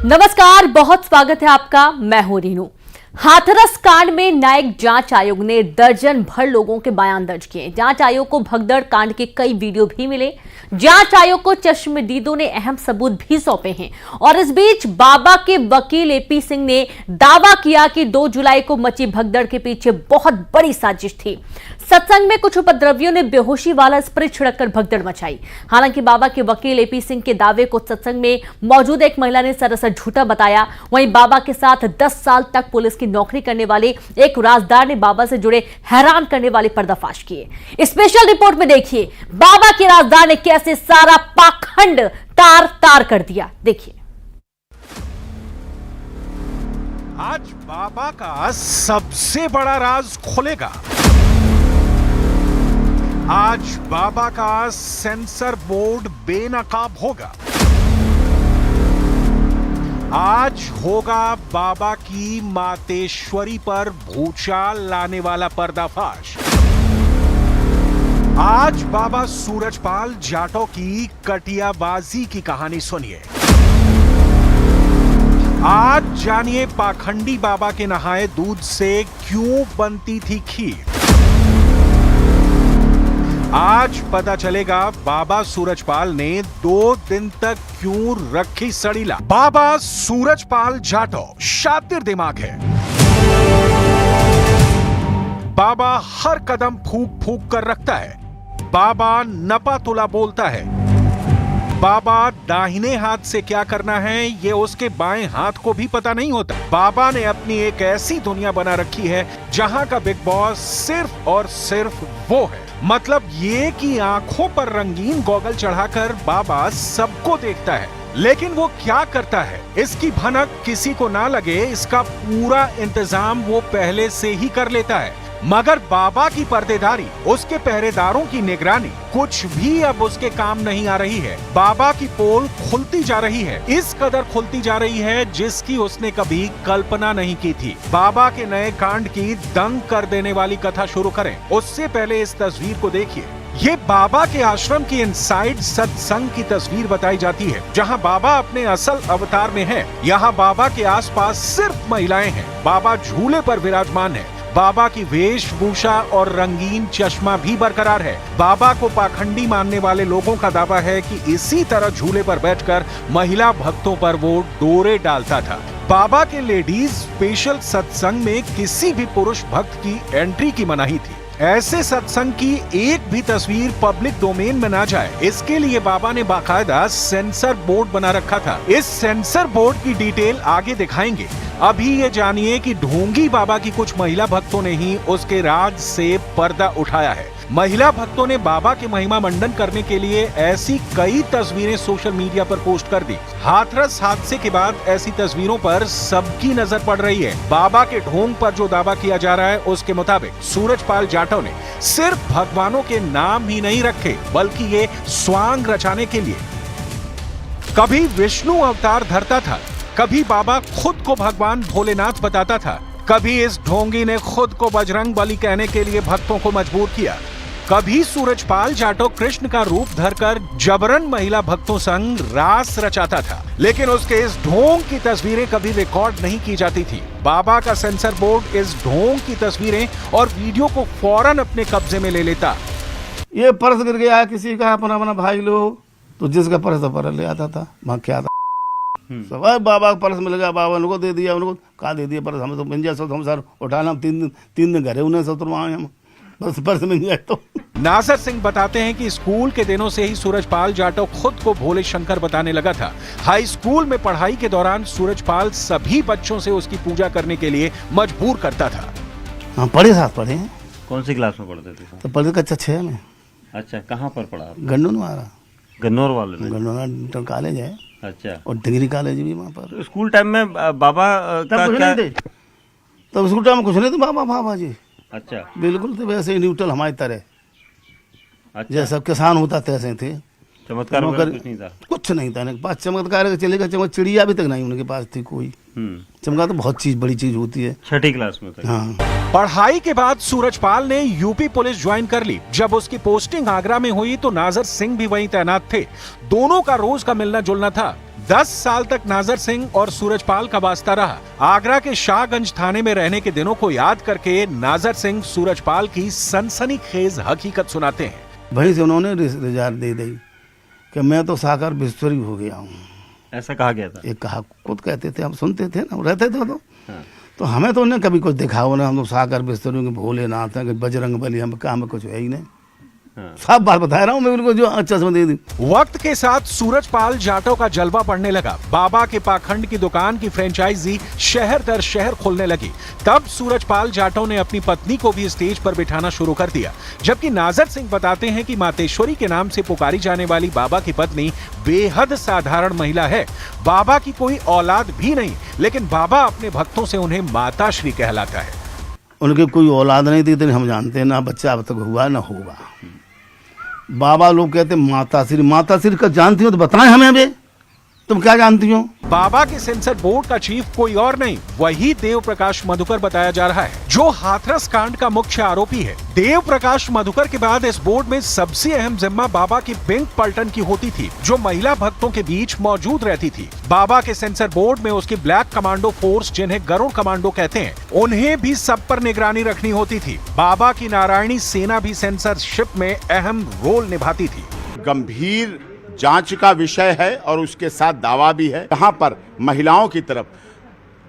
नमस्कार, बहुत स्वागत है आपका। मैं हूं रीनू। हाथरस कांड में न्यायिक जांच आयोग ने दर्जन भर लोगों के बयान दर्ज किए। जांच आयोग को भगदड़ कांड के कई वीडियो भी मिले। जांच आयोग को चश्मदीदों ने अहम सबूत भी सौंपे हैं। और इस बीच बाबा के वकील एपी सिंह ने दावा किया कि 2 जुलाई को मची भगदड़ के पीछे बहुत बड़ी साजिश थी। सत्संग में कुछ उपद्रवियों ने बेहोशी वाला स्प्रे छिड़ककर भगदड़ मचाई। हालांकि बाबा के वकील एपी सिंह के दावे को सत्संग में मौजूद एक महिला ने सरासर झूठा बताया। वहीं बाबा के साथ 10 साल तक पुलिस की नौकरी करने वाले एक राजदार ने बाबा से जुड़े हैरान करने वाले पर्दाफाश किए। स्पेशल रिपोर्ट में देखिए बाबा के राजदार ने कैसे सारा पाखंड तार तार कर दिया। देखिए, आज बाबा का सबसे बड़ा राज खुलेगा। आज बाबा का सेंसर बोर्ड बेनकाब होगा। आज होगा बाबा की मातेश्वरी पर भूचाल लाने वाला पर्दाफाश। आज बाबा सूरजपाल जाटव की कटियाबाजी की कहानी सुनिए। आज जानिए पाखंडी बाबा के नहाए दूध से क्यों बनती थी खीर। आज पता चलेगा बाबा सूरजपाल ने 2 दिन तक क्यों रखी सड़ीला। बाबा सूरजपाल जाटव शातिर दिमाग है। बाबा हर कदम फूक फूक कर रखता है। बाबा नपा तुला बोलता है। बाबा दाहिने हाथ से क्या करना है ये उसके बाएं हाथ को भी पता नहीं होता। बाबा ने अपनी एक ऐसी दुनिया बना रखी है जहां का बिग बॉस सिर्फ और सिर्फ वो है। मतलब ये कि आंखों पर रंगीन गॉगल चढ़ाकर बाबा सबको देखता है, लेकिन वो क्या करता है इसकी भनक किसी को ना लगे, इसका पूरा इंतजाम वो पहले से ही कर लेता है। मगर बाबा की पर्देदारी, उसके पहरेदारों की निगरानी कुछ भी अब उसके काम नहीं आ रही है। बाबा की पोल खुलती जा रही है, इस कदर खुलती जा रही है जिसकी उसने कभी कल्पना नहीं की थी। बाबा के नए कांड की दंग कर देने वाली कथा शुरू करें उससे पहले इस तस्वीर को देखिए। ये बाबा के आश्रम की इनसाइड सत्संग की तस्वीर बताई जाती है, जहां बाबा अपने असल अवतार में है। यहाँ बाबा के आसपास सिर्फ महिलाएं हैं। बाबा झूले पर विराजमान है। बाबा की वेशभूषा और रंगीन चश्मा भी बरकरार है। बाबा को पाखंडी मानने वाले लोगों का दावा है कि इसी तरह झूले पर बैठकर महिला भक्तों पर वो डोरे डालता था। बाबा के लेडीज स्पेशल सत्संग में किसी भी पुरुष भक्त की एंट्री की मनाही थी। ऐसे सत्संग की एक भी तस्वीर पब्लिक डोमेन में ना जाए, इसके लिए बाबा ने बाकायदा सेंसर बोर्ड बना रखा था। इस सेंसर बोर्ड की डिटेल आगे दिखाएंगे। अभी ये जानिए कि ढोंगी बाबा की कुछ महिला भक्तों ने ही उसके राज से पर्दा उठाया है। महिला भक्तों ने बाबा के महिमा मंडन करने के लिए ऐसी कई तस्वीरें सोशल मीडिया पर पोस्ट कर दी। हाथरस हादसे के बाद ऐसी तस्वीरों पर सबकी नजर पड़ रही है। बाबा के ढोंग पर जो दावा किया जा रहा है उसके मुताबिक सूरजपाल जाटव ने सिर्फ भगवानों के नाम ही नहीं रखे, बल्कि ये स्वांग रचाने के लिए कभी विष्णु अवतार धरता था, कभी बाबा खुद को भगवान भोलेनाथ बताता था, कभी इस ढोंगी ने खुद को बजरंग बली कहने के लिए भक्तों को मजबूर किया, कभी सूरजपाल जाटव कृष्ण का रूप धरकर जबरन महिला भक्तों संग रास रचाता था। लेकिन उसके इस ढोंग की तस्वीरें कभी रिकॉर्ड नहीं की जाती थी। बाबा का सेंसर बोर्ड इस ढोंग की तस्वीरें और वीडियो को फौरन अपने कब्जे में ले लेता। ये पर्स गिर गया किसी का अपना भाई लोग, तो जिसका पर्स था पर्स ले आता था, वहाँ क्या था सब बाबा का पर्स मिल गया, बाबा उनको दे दिया, उनको कहा दे दिया पर्स। हमें तो मिल जाए सब, हम सर उठाना, हम 3 दिन घरे उन्हें सब तुरवाए, हम बस पर्स मिल जाए तो। नासर सिंह बताते हैं कि स्कूल के दिनों से ही सूरजपाल जाटव खुद को भोले शंकर बताने लगा था। हाई स्कूल में पढ़ाई के दौरान सूरजपाल सभी बच्चों से उसकी पूजा करने के लिए मजबूर करता था। हम पढ़े साथ पढ़े हैं। कौन सी क्लास में पढ़ते थे? तो पढ़े कक्षा 6 में। अच्छा, कहाँ पर पढ़ा? गन्नौर में। गन्नौर वाले ने? गन्नौर कॉलेज है। अच्छा, और डिग्री कॉलेज भी वहाँ पर। स्कूल टाइम में बाबा का क्या? तब स्कूल टाइम में कुछ नहीं था, बाबा जी अच्छा बिल्कुल थे वैसे ही न्यूट्रल हमारी तरह। अच्छा, जैसा किसान होता तैसे थे। चमत्कार कुछ नहीं था? कुछ नहीं था इनके पास। चमत्कार चलेगा, चिड़िया भी तक नहीं उनके पास थी कोई। चमत्कार तो बहुत बड़ी चीज होती है। 6ठी क्लास में था। हाँ। पढ़ाई के बाद सूरजपाल ने यूपी पुलिस ज्वाइन कर ली। जब उसकी पोस्टिंग आगरा में हुई तो नाजर सिंह भी वहीं तैनात थे। दोनों का रोज का मिलना जुलना था। 10 साल तक नाजर सिंह और सूरजपाल का वास्ता रहा। आगरा के शाहगंज थाने में रहने के दिनों को याद करके नाजर सिंह सूरजपाल की सनसनीखेज हकीकत सुनाते हैं। वहीं से उन्होंने रिजार्ट दे दी कि मैं तो साकार बिस्तरी हो गया हूँ। ऐसा कहा गया था? एक कहा खुद कहते थे, हम सुनते थे ना, रहते थे तो हमें तो उन्हें कभी कुछ दिखाओ ना, हम लोग साकार बिस्तरी के भोलेनाथ हैं कि बजरंग बली, हम कहा हमें कुछ है ही नहीं। सब बात बता रहा हूँ मैं उनको, जो अच्छा समझ दे दी। वक्त के साथ सूरजपाल जाटों का जलवा पड़ने लगा। बाबा के पाखंड की दुकान की फ्रेंचाइजी शहर दर शहर खुलने लगी। तब सूरजपाल जाटों ने अपनी पत्नी को भी स्टेज पर बिठाना शुरू कर दिया। जबकि नाजर सिंह बताते हैं कि मातेश्वरी के नाम से पुकारी जाने वाली बाबा की पत्नी बेहद साधारण महिला है। बाबा की कोई औलाद भी नहीं, लेकिन बाबा अपने भक्तों से उन्हें माताश्री कहलाता है। उनकी कोई औलाद नहीं थी, हम जानते हैं ना, बच्चा अब तक हुआ ना होगा। बाबा लोग कहते माता श्री का जानती हो तो बताएं हमें, अभी तुम क्या जानती हो? बाबा के सेंसर बोर्ड का चीफ कोई और नहीं, वही देव प्रकाश मधुकर बताया जा रहा है, जो हाथरस कांड का मुख्य आरोपी है। देव प्रकाश मधुकर के बाद इस बोर्ड में सबसे अहम जिम्मा बाबा की पिंक पलटन की होती थी, जो महिला भक्तों के बीच मौजूद रहती थी। बाबा के सेंसर बोर्ड में उसकी ब्लैक कमांडो फोर्स, जिन्हें गरुड़ कमांडो कहते हैं, उन्हें भी सब पर निगरानी रखनी होती थी। बाबा की नारायणी सेना भी सेंसरशिप में अहम रोल निभाती थी। गंभीर जांच का विषय है और उसके साथ दावा भी है। यहाँ पर महिलाओं की तरफ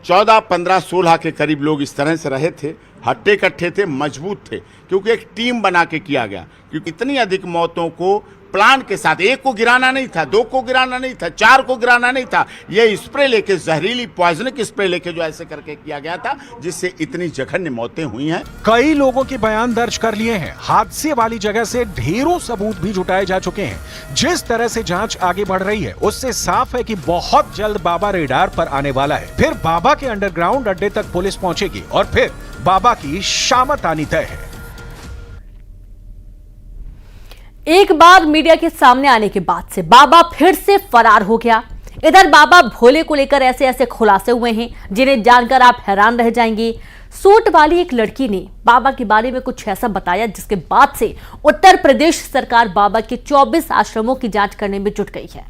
14, 15, 16 के करीब लोग इस तरह से रहे थे, हट्टे कट्ठे थे, मजबूत थे, क्योंकि एक टीम बना के किया गया। क्योंकि इतनी अधिक मौतों को प्लान के साथ, एक को गिराना नहीं था, 2 को गिराना नहीं था, 4 को गिराना नहीं था, ये स्प्रे लेके, जहरीली पॉइजनिक स्प्रे लेके जो ऐसे करके किया गया था, जिससे इतनी जघन्य मौतें हुई हैं। कई लोगों के बयान दर्ज कर लिए हैं। हादसे वाली जगह से ढेरों सबूत भी जुटाए जा चुके हैं। जिस तरह से जांच आगे बढ़ रही है, उससे साफ है कि बहुत जल्द बाबा रेडार पर आने वाला है। फिर बाबा के अंडरग्राउंड अड्डे तक पुलिस पहुंचेगी और फिर बाबा की शामत आनी तय है। एक बार मीडिया के सामने आने के बाद से बाबा फिर से फरार हो गया। इधर बाबा भोले को लेकर ऐसे ऐसे खुलासे हुए हैं जिन्हें जानकर आप हैरान रह जाएंगे। सूट वाली एक लड़की ने बाबा के बारे में कुछ ऐसा बताया जिसके बाद से उत्तर प्रदेश सरकार बाबा के 24 आश्रमों की जांच करने में जुट गई है।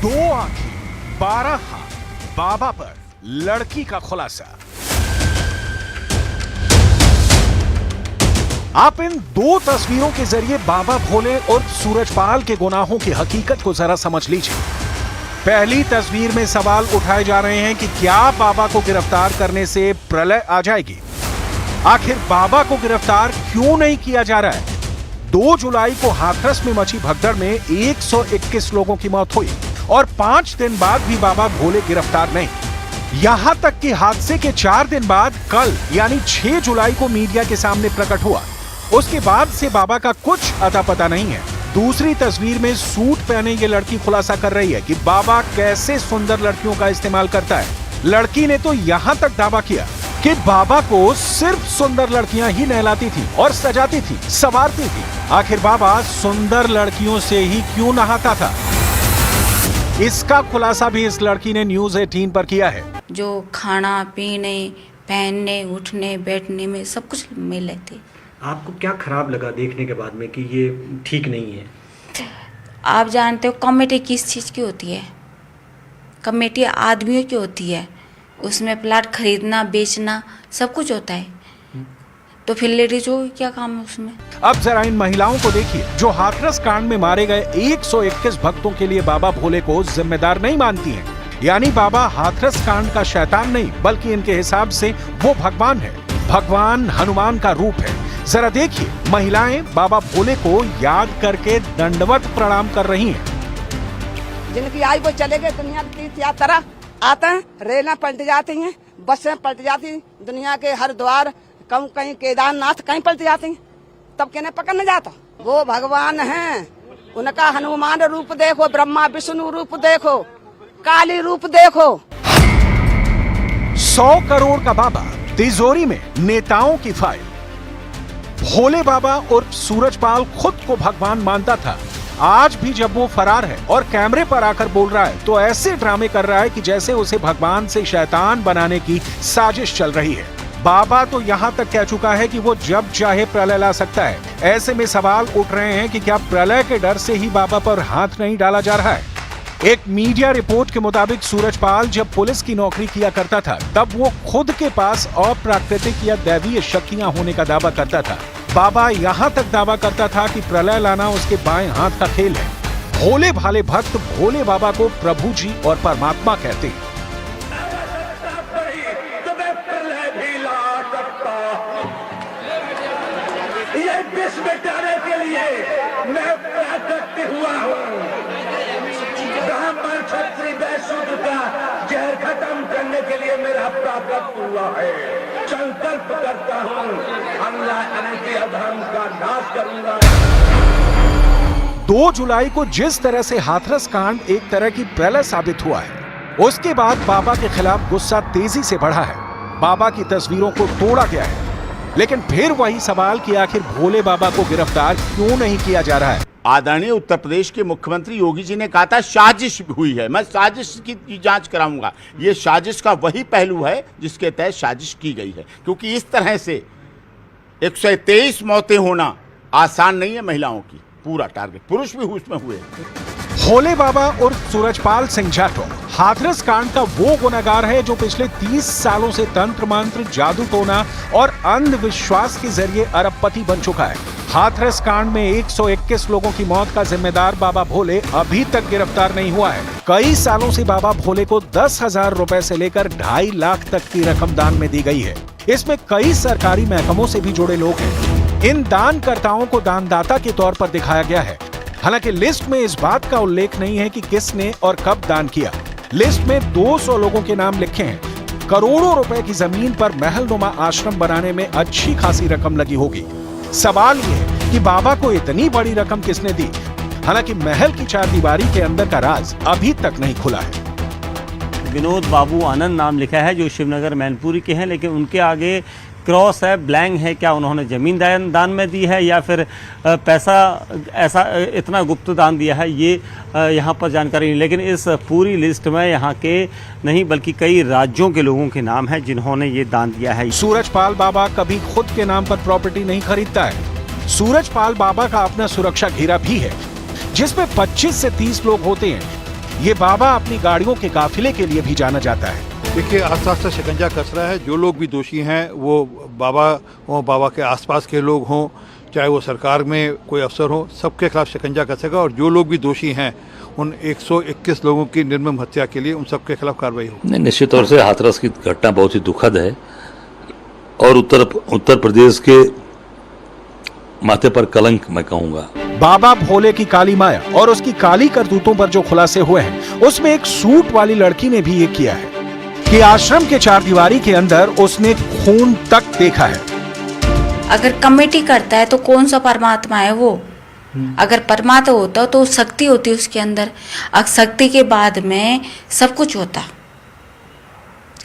2 आंखें 12 हाथ, बाबा पर लड़की का खुलासा। आप इन 2 तस्वीरों के जरिए बाबा भोले और सूरजपाल के गुनाहों की हकीकत को जरा समझ लीजिए। पहली तस्वीर में सवाल उठाए जा रहे हैं कि क्या बाबा को गिरफ्तार करने से प्रलय आ जाएगी? आखिर बाबा को गिरफ्तार क्यों नहीं किया जा रहा है? 2 जुलाई को हाथरस में मची भगदड़ में 121 लोगों की मौत हुई और 5 दिन बाद भी बाबा भोले गिरफ्तार नहीं। यहां तक कि हादसे के 4 दिन बाद कल यानी 6 जुलाई को मीडिया के सामने प्रकट हुआ। उसके बाद से बाबा का कुछ अता पता नहीं है। दूसरी तस्वीर में सूट पहने ये लड़की खुलासा कर रही है कि बाबा कैसे सुंदर लड़कियों का इस्तेमाल करता है। लड़की ने तो यहां तक दावा किया कि बाबा को सिर्फ सुंदर लड़कियां ही नहलाती थी और सजाती थी, संवारती थी। आखिर बाबा सुंदर लड़कियों से ही क्यों नहाता था? इसका खुलासा भी इस लड़की ने न्यूज़ 18 पर किया है। जो खाना पीने, पहनने, उठने, बैठने में सब कुछ मिल लेते। आपको क्या खराब लगा देखने के बाद में कि ये ठीक नहीं है? आप जानते हो कमेटी किस चीज़ की होती है? कमेटी आदमियों की होती है। उसमें प्लाट खरीदना, बेचना सब कुछ होता है। तो फिर लेडीज को क्या काम है उसमें? अब जरा इन महिलाओं को देखिए जो हाथरस कांड में मारे गए 121 भक्तों के लिए बाबा भोले को जिम्मेदार नहीं मानती हैं। यानी बाबा हाथरस कांड का शैतान नहीं, बल्कि इनके हिसाब से वो भगवान है। भगवान हनुमान का रूप है। जरा देखिए, महिलाएं बाबा भोले को याद करके दंडवत प्रणाम कर रही हैं। जिनकी आयु वो चले गए दुनिया की तीर्थ यात्रा आते हैं, रेलें पलट जाती हैं, बसें पलट जाती, दुनिया के हरिद्वार, कहीं केदारनाथ कहीं पलट जाती हैं, तब किन्हें पकड़ने जाता? वो भगवान हैं, उनका हनुमान रूप देखो, ब्रह्मा विष्णु रूप देखो, काली रूप देखो। 100 करोड़ का बाबा, तिजोरी में नेताओं की फाइल। भोले बाबा और सूरजपाल खुद को भगवान मानता था। आज भी जब वो फरार है और कैमरे पर आकर बोल रहा है तो ऐसे ड्रामे कर रहा है कि जैसे उसे भगवान से शैतान बनाने की साजिश चल रही है। बाबा तो यहाँ तक कह चुका है कि वो जब चाहे प्रलय ला सकता है। ऐसे में सवाल उठ रहे हैं कि क्या प्रलय के डर से ही बाबा पर हाथ नहीं डाला जा रहा है। एक मीडिया रिपोर्ट के मुताबिक सूरजपाल जब पुलिस की नौकरी किया करता था तब वो खुद के पास अप्राकृतिक या दैवीय शक्तियां होने का दावा करता था। बाबा यहाँ तक दावा करता था कि प्रलय लाना उसके बाएं हाथ का खेल है। भोले भाले भक्त भोले बाबा को प्रभु जी और परमात्मा कहते हैं। मिटाने के लिए मैं प्राकृत हुआ हूँ। ब्राह्मण क्षत्रिय वैश्य का जहर खत्म करने के लिए मेरा प्राकृत हुआ है। संकल्प करता हूँ अन्याय के अधर्म का नाश करूंगा। 2 जुलाई को जिस तरह से हाथरस कांड एक तरह की प्रलय साबित हुआ है, उसके बाद बाबा के खिलाफ गुस्सा तेजी से बढ़ा है। बाबा की तस्वीरों को तोड़ा गया है, लेकिन फिर वही सवाल कि आखिर भोले बाबा को गिरफ्तार क्यों नहीं किया जा रहा है। आदरणीय उत्तर प्रदेश के मुख्यमंत्री योगी जी ने कहा था साजिश हुई है, मैं साजिश की जांच कराऊंगा। ये साजिश का वही पहलू है जिसके तहत साजिश की गई है, क्योंकि इस तरह से 123 मौतें होना आसान नहीं है। महिलाओं की पूरा टारगेट, पुरुष भी उसमें हुए। भोले बाबा और सूरजपाल सिंह जाटव हाथरस कांड का वो गुनहगार है जो पिछले 30 सालों से तंत्र मंत्र, जादू टोना और अंधविश्वास के जरिए अरबपति बन चुका है। हाथरस कांड में 121 लोगों की मौत का जिम्मेदार बाबा भोले अभी तक गिरफ्तार नहीं हुआ है। कई सालों से बाबा भोले को 10,000 रुपए से लेकर 2.5 लाख तक की रकम दान में दी गई है। इसमें कई सरकारी महकमों से भी जुड़े लोग हैं। इन दानकर्ताओं को दानदाता के तौर पर दिखाया गया है। हालांकि लिस्ट में इस बात का उल्लेख नहीं है कि किसने और कब दान किया। लिस्ट में 200 लोगों के नाम लिखे हैं। करोड़ों रुपए की जमीन पर महलनुमा आश्रम बनाने में अच्छी खासी रकम लगी होगी। सवाल ये है कि बाबा को इतनी बड़ी रकम किसने दी। हालांकि महल की 4 दीवारी के अंदर का राज अभी तक नहीं खुला है। विनोद बाबू आनंद नाम लिखा है, जो शिवनगर मैनपुरी के हैं, लेकिन उनके आगे क्रॉस है, ब्लैंक है। क्या उन्होंने जमीन दान में दी है या फिर पैसा ऐसा इतना गुप्त दान दिया है, ये यहाँ पर जानकारी नहीं। लेकिन इस पूरी लिस्ट में यहाँ के नहीं बल्कि कई राज्यों के लोगों के नाम हैं जिन्होंने ये दान दिया है। सूरजपाल बाबा कभी खुद के नाम पर प्रॉपर्टी नहीं खरीदता है। सूरजपाल बाबा का अपना सुरक्षा घेरा भी है, जिसमें 25 से 30 लोग होते हैं। ये बाबा अपनी गाड़ियों के काफिले के लिए भी जाना जाता है। देखिए, आस्ता आस्ता शिकंजा कस रहा है। जो लोग भी दोषी हैं वो बाबा के आसपास के लोग हों, चाहे वो सरकार में कोई अफसर हो, सबके खिलाफ शिकंजा कसेगा। और जो लोग भी दोषी हैं उन 121 लोगों की निर्मम हत्या के लिए उन सबके खिलाफ कार्रवाई हो। नहीं, निश्चित तौर से हाथरस की घटना बहुत ही दुखद है और उत्तर प्रदेश के माथे पर कलंक मैं कहूँगा। बाबा भोले की काली माया और उसकी काली करतूतों पर जो खुलासे हुए हैं, उसमें एक सूट वाली लड़की ने भी ये किया है कि आश्रम के 4 दीवारी के अंदर उसने खून तक देखा है। अगर कमेटी करता है तो कौन सा परमात्मा है वो? अगर परमात्मा होता तो शक्ति होती उसके अंदर। शक्ति के बाद में सब कुछ होता।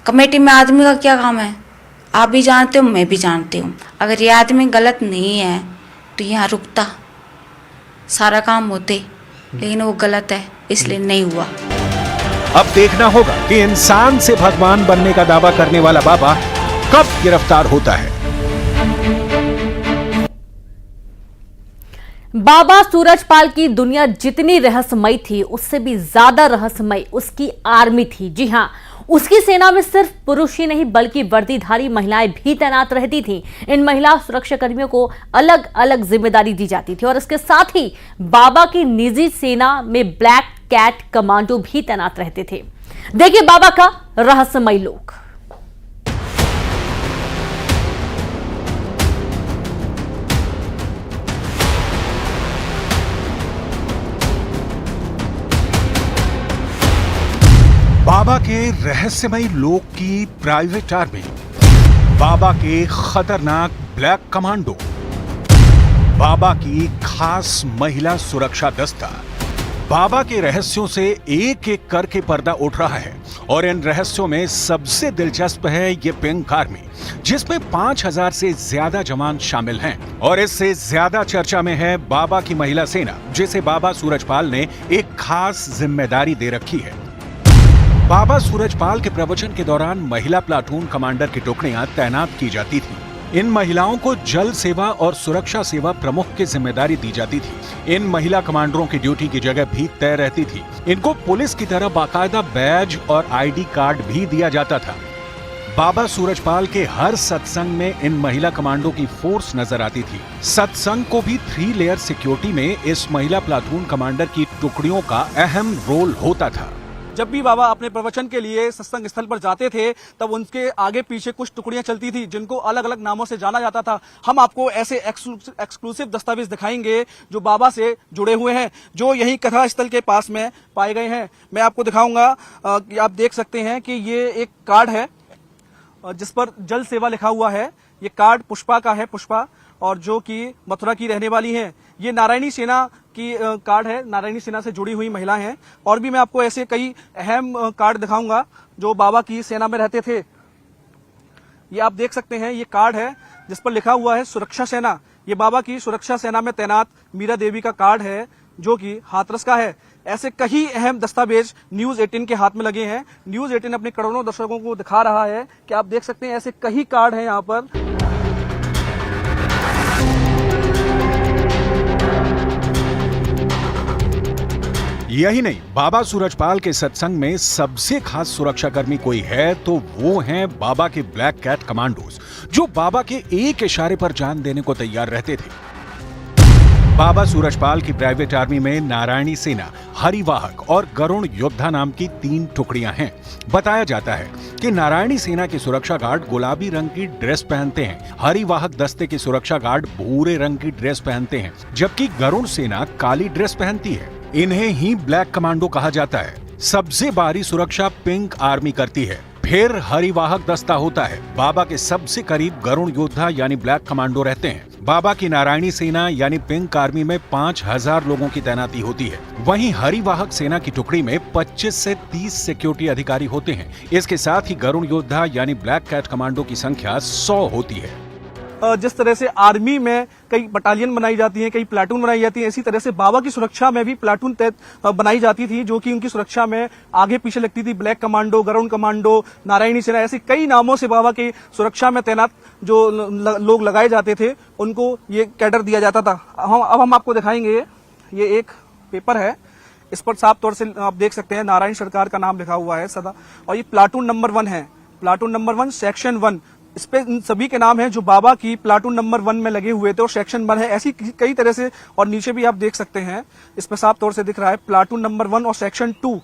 कमेटी में आदमी का क्या काम है? आप भी जानते हो, मैं भी जानती हूँ। अगर ये आदमी गलत नहीं है तो यहाँ रुकता, सारा काम होते, लेकिन वो गलत है इसलिए नहीं हुआ। अब देखना होगा कि इंसान से भगवान बनने का दावा करने वाला बाबा कब गिरफ्तार होता है। बाबा सूरजपाल की दुनिया जितनी रहस्यमयी थी, उससे भी ज्यादा रहस्यमयी उसकी आर्मी थी। जी हां, उसकी सेना में सिर्फ पुरुष ही नहीं बल्कि वर्दीधारी महिलाएं भी तैनात रहती थीं। इन महिला सुरक्षा कर्मियों को अलग अलग जिम्मेदारी दी जाती थी और इसके साथ ही बाबा की निजी सेना में ब्लैक कैट कमांडो भी तैनात रहते थे। देखिए बाबा का रहस्यमयी लोक। बाबा के रहस्यमयी लोक की प्राइवेट आर्मी, बाबा के खतरनाक ब्लैक कमांडो, बाबा की खास महिला सुरक्षा दस्ता। बाबा के रहस्यों से एक एक करके पर्दा उठ रहा है और इन रहस्यों में सबसे दिलचस्प है ये पिंक आर्मी, जिसमें 5000 से ज्यादा जवान शामिल हैं। और इससे ज्यादा चर्चा में है बाबा की महिला सेना, जिसे बाबा सूरजपाल ने एक खास जिम्मेदारी दे रखी है। बाबा सूरजपाल के प्रवचन के दौरान महिला प्लाटून कमांडर की टुकड़ियां तैनात की जाती थी। इन महिलाओं को जल सेवा और सुरक्षा सेवा प्रमुख की जिम्मेदारी दी जाती थी। इन महिला कमांडरों की ड्यूटी की जगह भी तय रहती थी। इनको पुलिस की तरह बाकायदा बैज और आईडी कार्ड भी दिया जाता था। बाबा सूरजपाल के हर सत्संग में इन महिला कमांडो की फोर्स नजर आती थी। सत्संग को भी 3 लेयर सिक्योरिटी में इस महिला प्लाटून कमांडर की टुकड़ियों का अहम रोल होता था। जब भी बाबा अपने प्रवचन के लिए सत्संग स्थल पर जाते थे तब उनके आगे पीछे कुछ टुकड़ियां चलती थी जिनको अलग अलग नामों से जाना जाता था। हम आपको ऐसे एक्सक्लूसिव दस्तावेज दिखाएंगे जो बाबा से जुड़े हुए हैं, जो यही कथा स्थल के पास में पाए गए हैं। मैं आपको दिखाऊंगा कि आप देख सकते हैं कि ये एक कार्ड है जिस पर जल सेवा लिखा हुआ है। ये कार्ड पुष्पा का है, पुष्पा, और जो कि मथुरा की रहने वाली हैं। ये नारायणी सेना की कार्ड है, नारायणी सेना से जुड़ी हुई महिला हैं। और भी मैं आपको ऐसे कई अहम कार्ड दिखाऊंगा जो बाबा की सेना में रहते थे। ये आप देख सकते हैं, ये कार्ड है जिस पर लिखा हुआ है सुरक्षा सेना। ये बाबा की सुरक्षा सेना में तैनात मीरा देवी का कार्ड है जो कि हाथरस का है। ऐसे कई अहम दस्तावेज न्यूज 18 के हाथ में लगे हैं। न्यूज 18 अपने करोड़ों दर्शकों को दिखा रहा है कि आप देख सकते हैं ऐसे कई कार्ड हैं यहाँ पर। यही नहीं, बाबा सूरजपाल के सत्संग में सबसे खास सुरक्षाकर्मी कोई है तो वो हैं बाबा के ब्लैक कैट कमांडोज, जो बाबा के एक इशारे पर जान देने को तैयार रहते थे। बाबा सूरजपाल की प्राइवेट आर्मी में नारायणी सेना, हरिवाहक और गरुण योद्धा नाम की 3 टुकड़ियां हैं। बताया जाता है कि नारायणी सेना के सुरक्षा गार्ड गुलाबी रंग की ड्रेस पहनते हैं, हरिवाहक दस्ते के सुरक्षा गार्ड भूरे रंग की ड्रेस पहनते हैं, जबकि गरुण सेना काली ड्रेस पहनती है। इन्हें ही ब्लैक कमांडो कहा जाता है। सबसे बाहरी सुरक्षा पिंक आर्मी करती है, फिर हरिवाहक दस्ता होता है। बाबा के सबसे करीब गरुण योद्धा यानी ब्लैक कमांडो रहते हैं। बाबा की नारायणी सेना यानी पिंक आर्मी में 5000 लोगों की तैनाती होती है। वहीं हरिवाहक सेना की टुकड़ी में 25 से 30 सिक्योरिटी अधिकारी होते हैं। इसके साथ ही गरुण योद्धा यानी ब्लैक कैट कमांडो की संख्या 100 होती है। जिस तरह से आर्मी में कई बटालियन बनाई जाती हैं, कई प्लाटून बनाई जाती है, इसी तरह से बाबा की सुरक्षा में भी प्लाटून बनाई जाती थी, जो कि उनकी सुरक्षा में आगे पीछे लगती थी। Black commando, Garud commando, Narayani Sena, ऐसे कई नामों से बाबा की सुरक्षा में तैनात जो लोग लगाए जाते थे उनको ये कैडर दिया जाता था। अब हम आपको दिखाएंगे, ये एक पेपर है, इस पर साफ तौर से आप देख सकते हैं नारायण सरकार का नाम लिखा हुआ है सदा, और ये प्लाटून नंबर 1 है। प्लाटून नंबर 1 सेक्शन 1, इस पे इन सभी के नाम हैं जो बाबा की प्लाटून नंबर 1 में लगे हुए थे, और सेक्शन 1 है। ऐसी कई तरह से, और नीचे भी आप देख सकते हैं, इस पे साफ तौर से दिख रहा है प्लाटून नंबर 1 और सेक्शन 2।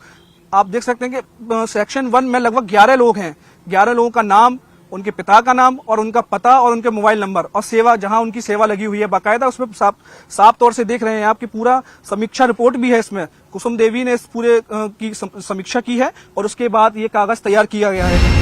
आप देख सकते हैं कि सेक्शन 1 में लगभग 11 लोग हैं। 11 लोगों का नाम, उनके पिता का नाम और उनका पता और उनके मोबाइल नंबर और सेवा, जहां उनकी सेवा लगी हुई है बाकायदा, उसमें साफ तौर से देख रहे हैं आपकी पूरा समीक्षा रिपोर्ट भी है। इसमें कुसुम देवी ने इस पूरे की समीक्षा की है और उसके बाद ये कागज तैयार किया गया है।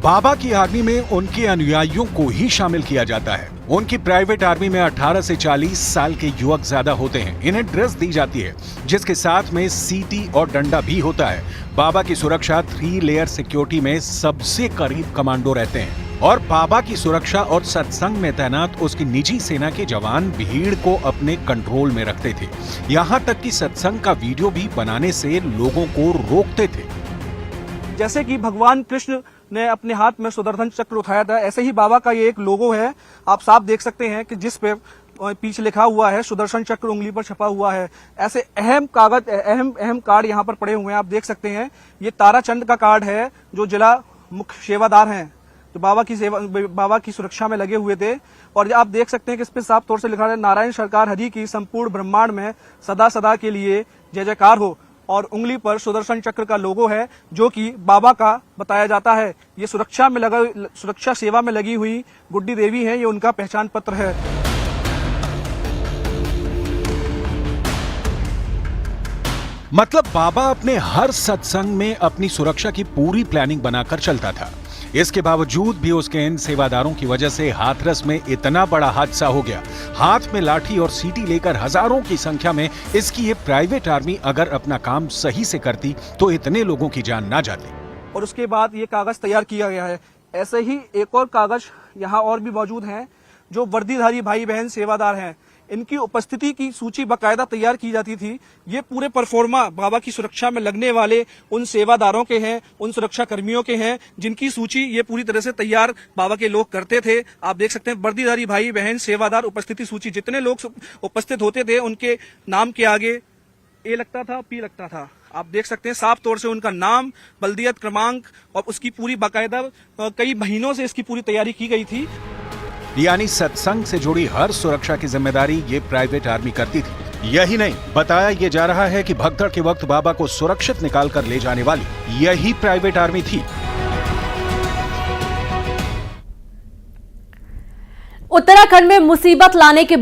बाबा की आर्मी में उनके अनुयायियों को ही शामिल किया जाता है। उनकी प्राइवेट आर्मी में 18 से 40 साल के युवक ज्यादा होते हैं। इन्हें ड्रेस दी जाती है जिसके साथ में सीटी और डंडा भी होता है। बाबा की सुरक्षा 3 लेयर सिक्योरिटी में सबसे करीब कमांडो रहते हैं और बाबा की सुरक्षा और सत्संग में तैनात उसकी निजी सेना के जवान भीड़ को अपने कंट्रोल में रखते थे। यहाँ तक कि सत्संग का वीडियो भी बनाने से लोगों को रोकते थे। जैसे कि भगवान कृष्ण ने अपने हाथ में सुदर्शन चक्र उठाया था, ऐसे ही बाबा का ये एक लोगो है। आप साफ देख सकते हैं कि जिस पे पीछे लिखा हुआ है सुदर्शन चक्र उंगली पर छपा हुआ है। ऐसे अहम कागज, अहम कार्ड यहाँ पर पड़े हुए हैं, आप देख सकते हैं। ये ताराचंद का कार्ड है जो जिला मुख्य सेवादार हैं, जो बाबा की सुरक्षा में लगे हुए थे। और आप देख सकते हैं कि इस पे साफ तौर से लिखा है नारायण सरकार हरि की संपूर्ण ब्रह्मांड में सदा सदा के लिए जय जयकार हो, और उंगली पर सुदर्शन चक्र का लोगो है जो कि बाबा का बताया जाता है। ये सुरक्षा सेवा में लगी हुई गुड्डी देवी है, ये उनका पहचान पत्र है। मतलब बाबा अपने हर सत्संग में अपनी सुरक्षा की पूरी प्लानिंग बनाकर चलता था। इसके बावजूद भी उसके इन सेवादारों की वजह से हाथरस में इतना बड़ा हादसा हो गया। हाथ में लाठी और सीटी लेकर हजारों की संख्या में इसकी ये प्राइवेट आर्मी अगर अपना काम सही से करती तो इतने लोगों की जान ना जाती। और उसके बाद ये कागज तैयार किया गया है। ऐसे ही एक और कागज यहाँ और भी मौजूद हैं जो वर्दीधारी भाई बहन सेवादार हैं। इनकी उपस्थिति की सूची बाकायदा तैयार की जाती थी। ये पूरे परफॉर्मा बाबा की सुरक्षा में लगने वाले उन सेवादारों के हैं, उन सुरक्षा कर्मियों के हैं, जिनकी सूची ये पूरी तरह से तैयार बाबा के लोग करते थे। आप देख सकते हैं वर्दीधारी भाई बहन सेवादार उपस्थिति सूची, जितने लोग उपस्थित होते थे उनके नाम के आगे ए लगता था, पी लगता था। आप देख सकते हैं साफ तौर से उनका नाम, बल्दियत क्रमांक और उसकी पूरी बाकायदा कई महीनों से इसकी पूरी तैयारी की गई थी। यानी सत्संग से जुड़ी हर सुरक्षा की जिम्मेदारी ये प्राइवेट आर्मी करती थी। यही नहीं, बताया ये जा रहा है कि भगदड़ के वक्त बाबा को सुरक्षित निकाल कर ले जाने वाली यही प्राइवेट आर्मी थी। उत्तराखंड में मुसीबत लाने के